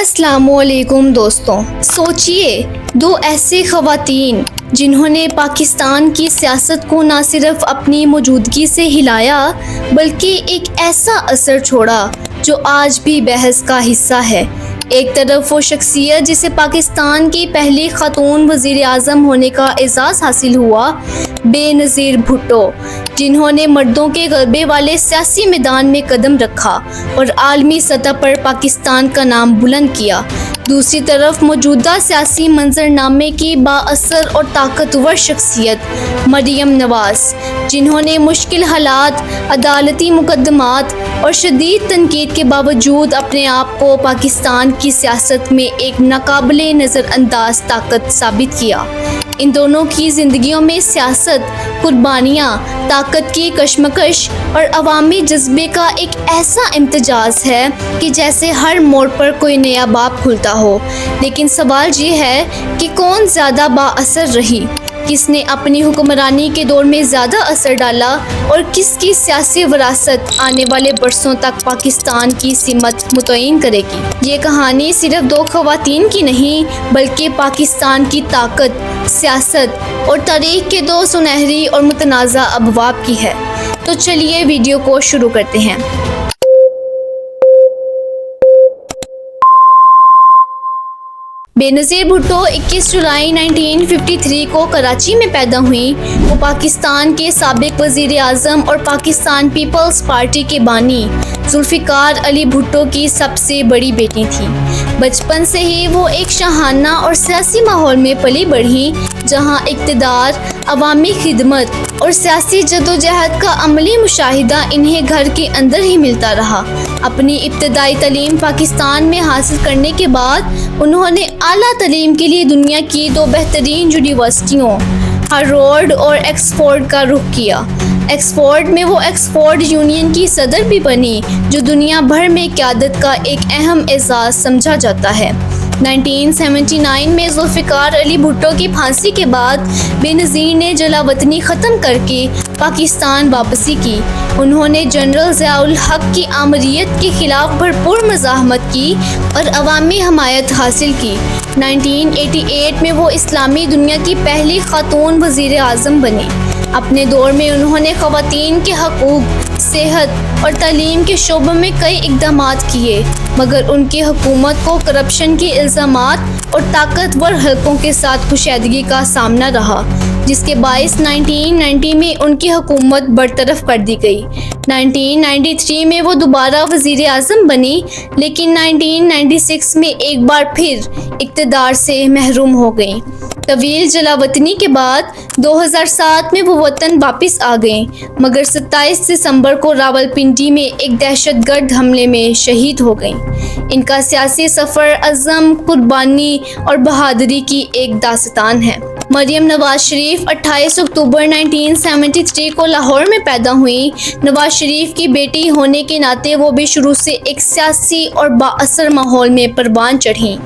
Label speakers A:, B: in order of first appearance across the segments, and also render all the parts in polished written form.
A: السلام علیکم دوستوں، سوچئے دو ایسے خواتین جنہوں نے پاکستان کی سیاست کو نہ صرف اپنی موجودگی سے ہلایا بلکہ ایک ایسا اثر چھوڑا جو آج بھی بحث کا حصہ ہے۔ ایک طرف وہ شخصیت جسے پاکستان کی پہلی خاتون وزیر اعظم ہونے کا اعزاز حاصل ہوا، بے نظیر بھٹو، جنہوں نے مردوں کے غلبے والے سیاسی میدان میں قدم رکھا اور عالمی سطح پر پاکستان کا نام بلند کیا۔ دوسری طرف موجودہ سیاسی منظرنامے کی بااثر اور طاقتور شخصیت مریم نواز، جنہوں نے مشکل حالات، عدالتی مقدمات اور شدید تنقید کے باوجود اپنے آپ کو پاکستان کی سیاست میں ایک ناقابل نظر انداز طاقت ثابت کیا۔ ان دونوں کی زندگیوں میں سیاست، قربانیاں، طاقت کی کشمکش اور عوامی جذبے کا ایک ایسا امتزاج ہے کہ جیسے ہر موڑ پر کوئی نیا باب کھلتا ہو۔ لیکن سوال یہ ہے کہ کون زیادہ بااثر رہی، کس نے اپنی حکمرانی کے دور میں زیادہ اثر ڈالا اور کس کی سیاسی وراثت آنے والے برسوں تک پاکستان کی سمت متعین کرے گی۔ یہ کہانی صرف دو خواتین کی نہیں بلکہ پاکستان کی طاقت، سیاست اور تاریخ کے دو سنہری اور متنازع ابواب کی ہے۔ تو چلیے ویڈیو کو شروع کرتے ہیں۔ بے نظیر بھٹو 21 جولائی 1953 کو کراچی میں پیدا ہوئیں۔ وہ پاکستان کے سابق وزیر اعظم اور پاکستان پیپلز پارٹی کے بانی ذوالفقار علی بھٹو کی سب سے بڑی بیٹی تھیں۔ بچپن سے ہی وہ ایک شاہانہ اور سیاسی ماحول میں پلی بڑھیں، جہاں اقتدار، عوامی خدمت اور سیاسی جدوجہد کا عملی مشاہدہ انہیں گھر کے اندر ہی ملتا رہا۔ اپنی ابتدائی تعلیم پاکستان میں حاصل کرنے کے بعد انہوں نے اعلیٰ تعلیم کے لیے دنیا کی دو بہترین یونیورسٹیوں ہارورڈ اور آکسفورڈ کا رخ کیا۔ آکسفورڈ میں وہ آکسفورڈ یونین کی صدر بھی بنی، جو دنیا بھر میں قیادت کا ایک اہم اعزاز سمجھا جاتا ہے۔ 1979 میں ذوالفقار علی بھٹو کی پھانسی کے بعد بے نظیر نے جلا وطنی ختم کر کے پاکستان واپسی کی۔ انہوں نے جنرل ضیاء الحق کی آمریت کے خلاف بھرپور مزاحمت کی اور عوامی حمایت حاصل کی۔ 1988 میں وہ اسلامی دنیا کی پہلی خاتون وزیر اعظم بنی۔ اپنے دور میں انہوں نے خواتین کے حقوق، صحت اور تعلیم کے شعبوں میں کئی اقدامات کیے، مگر ان کی حکومت کو کرپشن کے الزامات اور طاقتور حلقوں کے ساتھ کشیدگی کا سامنا رہا، جس کے باعث 1990 میں ان کی حکومت برطرف کر دی گئی۔ 1993 میں وہ دوبارہ وزیر اعظم بنی، لیکن 1996 میں ایک بار پھر اقتدار سے محروم ہو گئیں۔ طویل جلا وطنی کے بعد 2007 میں وہ وطن واپس آ گئیں، مگر 27 دسمبر کو راولپنڈی میں ایک دہشت گرد حملے میں شہید ہو گئیں۔ ان کا سیاسی سفر عزم، قربانی اور بہادری کی ایک داستان ہے۔ مریم نواز شریف 28 اکتوبر 1973 کو لاہور میں پیدا ہوئیں۔ نواز شریف کی بیٹی ہونے کے ناطے وہ بھی شروع سے ایک سیاسی اور بااثر ماحول میں پروان چڑھیں۔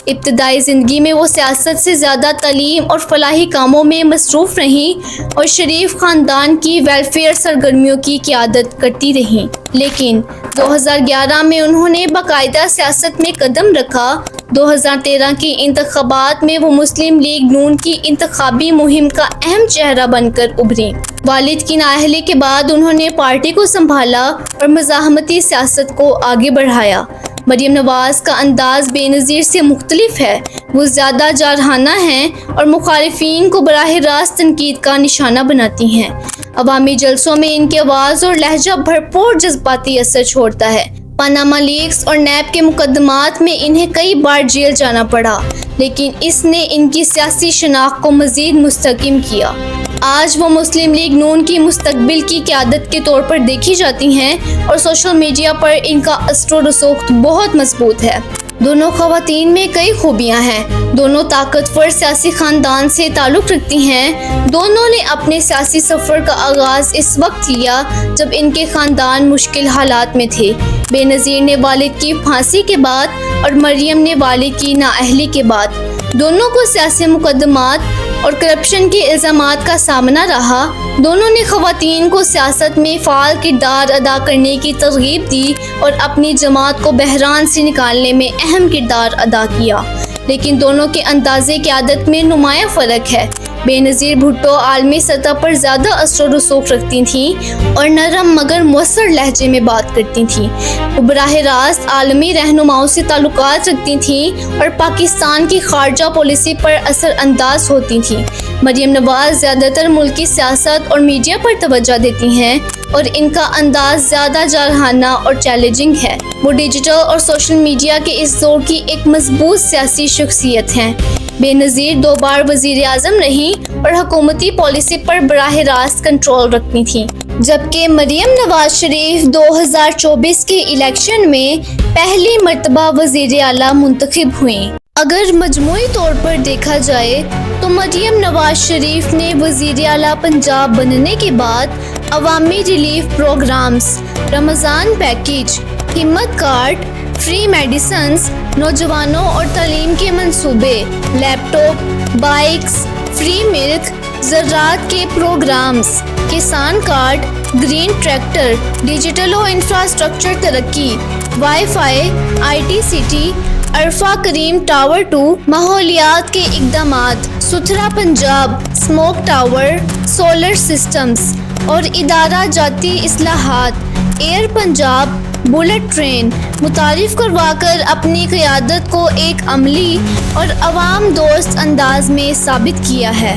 A: ابتدائی زندگی میں وہ سیاست سے زیادہ تعلیم اور فلاحی کاموں میں مصروف رہیں اور شریف خاندان کی ویلفیئر سرگرمیوں کی قیادت کرتی رہیں، لیکن 2011 میں انہوں نے باقاعدہ سیاست میں قدم رکھا۔ 2013 کے انتخابات میں وہ مسلم لیگ نون کی انتخابی مہم کا اہم چہرہ بن کر ابھریں۔ والد کی نااہلی کے بعد انہوں نے پارٹی کو سنبھالا اور مزاحمتی سیاست کو آگے بڑھایا۔ مریم نواز کا انداز بے نظیر سے مختلف ہے۔ وہ زیادہ جارحانہ ہیں اور مخالفین کو براہ راست تنقید کا نشانہ بناتی ہیں۔ عوامی جلسوں میں ان کی آواز اور لہجہ بھرپور جذباتی اثر چھوڑتا ہے۔ پاناما لیکس اور نیب کے مقدمات میں انہیں کئی بار جیل جانا پڑا، لیکن اس نے ان کی سیاسی شناخت کو مزید مستحکم کیا۔ آج وہ مسلم لیگ نون کی مستقبل کی قیادت کے طور پر دیکھی جاتی ہیں اور سوشل میڈیا پر ان کا اثر و رسوخ بہت مضبوط ہے۔ دونوں خواتین میں کئی خوبیاں ہیں۔ دونوں طاقتور سیاسی خاندان سے تعلق رکھتی ہیں۔ دونوں نے اپنے سیاسی سفر کا آغاز اس وقت لیا جب ان کے خاندان مشکل حالات میں تھے۔ بے نظیر نے والد کی پھانسی کے بعد اور مریم نے والد کی نااہلی کے بعد۔ دونوں کو سیاسی مقدمات اور کرپشن کے الزامات کا سامنا رہا، دونوں نے خواتین کو سیاست میں فعال کردار ادا کرنے کی ترغیب دی اور اپنی جماعت کو بحران سے نکالنے میں اہم کردار ادا کیا، لیکن دونوں کے انداز قیادت میں نمایاں فرق ہے۔ بے نظیر بھٹو عالمی سطح پر زیادہ اثر و رسوخ رکھتی تھیں اور نرم مگر مؤثر لہجے میں بات کرتی تھیں۔ وہ براہ راست عالمی رہنماؤں سے تعلقات رکھتی تھیں اور پاکستان کی خارجہ پالیسی پر اثر انداز ہوتی تھیں۔ مریم نواز زیادہ تر ملکی سیاست اور میڈیا پر توجہ دیتی ہیں اور ان کا انداز زیادہ جارحانہ اور چیلنجنگ ہے۔ وہ ڈیجیٹل اور سوشل میڈیا کے اس دور کی ایک مضبوط سیاسی شخصیت ہیں۔ بے نظیر 2 بار وزیر اعظم رہیں اور حکومتی پالیسی پر براہ راست کنٹرول رکھتی تھیں، جبکہ مریم نواز شریف 2024 کے الیکشن میں پہلی مرتبہ وزیر اعلیٰ منتخب ہوئیں۔ اگر مجموعی طور پر دیکھا جائے تو مریم نواز شریف نے وزیر اعلیٰ پنجاب بننے کے بعد عوامی ریلیف پروگرامز، رمضان پیکیج، ہمت کارڈ، فری میڈیسنز، نوجوانوں اور تعلیم کے منصوبے، laptop, bikes, free milk, زراعت کے پروگرامز، کسان کارڈ، گرین ٹریکٹر، ڈیجیٹل و انفراسٹرکچر ترقی، wifi, I T city, Arfa Karim tower 2، ماحولیات کے اقدامات، ستھرا Punjab, smoke tower, solar systems اور ادارہ جاتی اصلاحات، ایئر پنجاب، بلٹ ٹرین متعارف کروا کر اپنی قیادت کو ایک عملی اور عوام دوست انداز میں ثابت کیا ہے۔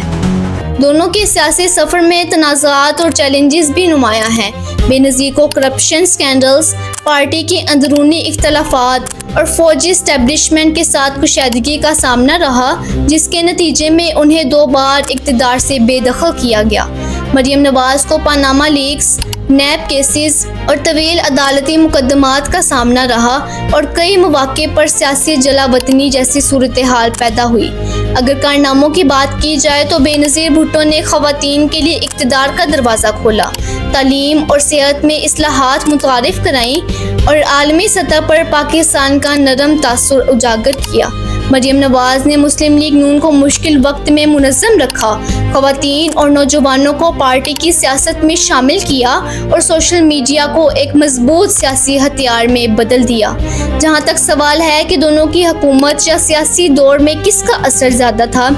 A: دونوں کے سیاسی سفر میں تنازعات اور چیلنجز بھی نمایاں ہیں۔ بے نظیر کو کرپشن سکینڈلز، پارٹی کے اندرونی اختلافات اور فوجی اسٹیبلشمنٹ کے ساتھ کشیدگی کا سامنا رہا، جس کے نتیجے میں انہیں 2 بار اقتدار سے بے دخل کیا گیا۔ مریم نواز کو پاناما لیکس، نیب کیسز اور طویل عدالتی مقدمات کا سامنا رہا اور کئی مواقع پر سیاسی جلا وطنی جیسی صورتحال پیدا ہوئی۔ اگر کارناموں کی بات کی جائے تو بے نظیر بھٹو نے خواتین کے لیے اقتدار کا دروازہ کھولا، تعلیم اور صحت میں اصلاحات متعارف کرائیں اور عالمی سطح پر پاکستان کا نرم تاثر اجاگر کیا۔ مریم نواز نے مسلم لیگ نون کو مشکل وقت میں منظم رکھا، خواتین اور نوجوانوں کو پارٹی کی سیاست میں شامل کیا اور سوشل میڈیا کو ایک مضبوط سیاسی ہتھیار میں بدل دیا۔ جہاں تک سوال ہے کہ دونوں کی حکومت یا سیاسی دور میں کس کا اثر زیادہ تھا،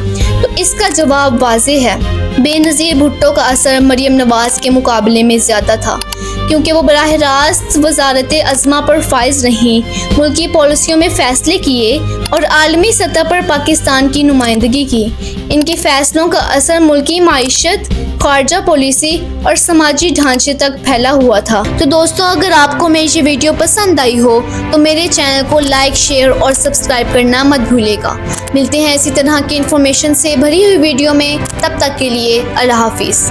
A: تو اس کا جواب واضح ہے۔ بے نظیر بھٹو کا اثر مریم نواز کے مقابلے میں زیادہ تھا، کیونکہ وہ براہ راست وزارت عظمیٰ پر فائز رہیں، ملکی پالیسیوں میں فیصلے کیے اور عالمی سطح پر پاکستان کی نمائندگی کی۔ ان کے فیصلوں کا اثر ملکی معیشت، خارجہ پالیسی اور سماجی ڈھانچے تک پھیلا ہوا تھا۔ تو دوستو، اگر آپ کو میری یہ ویڈیو پسند آئی ہو تو میرے چینل کو لائک، شیئر اور سبسکرائب کرنا مت بھولے گا۔ ملتے ہیں اسی طرح کی انفارمیشن سے بھری ہوئی ویڈیو میں، تب تک کے لیے اللہ حافظ۔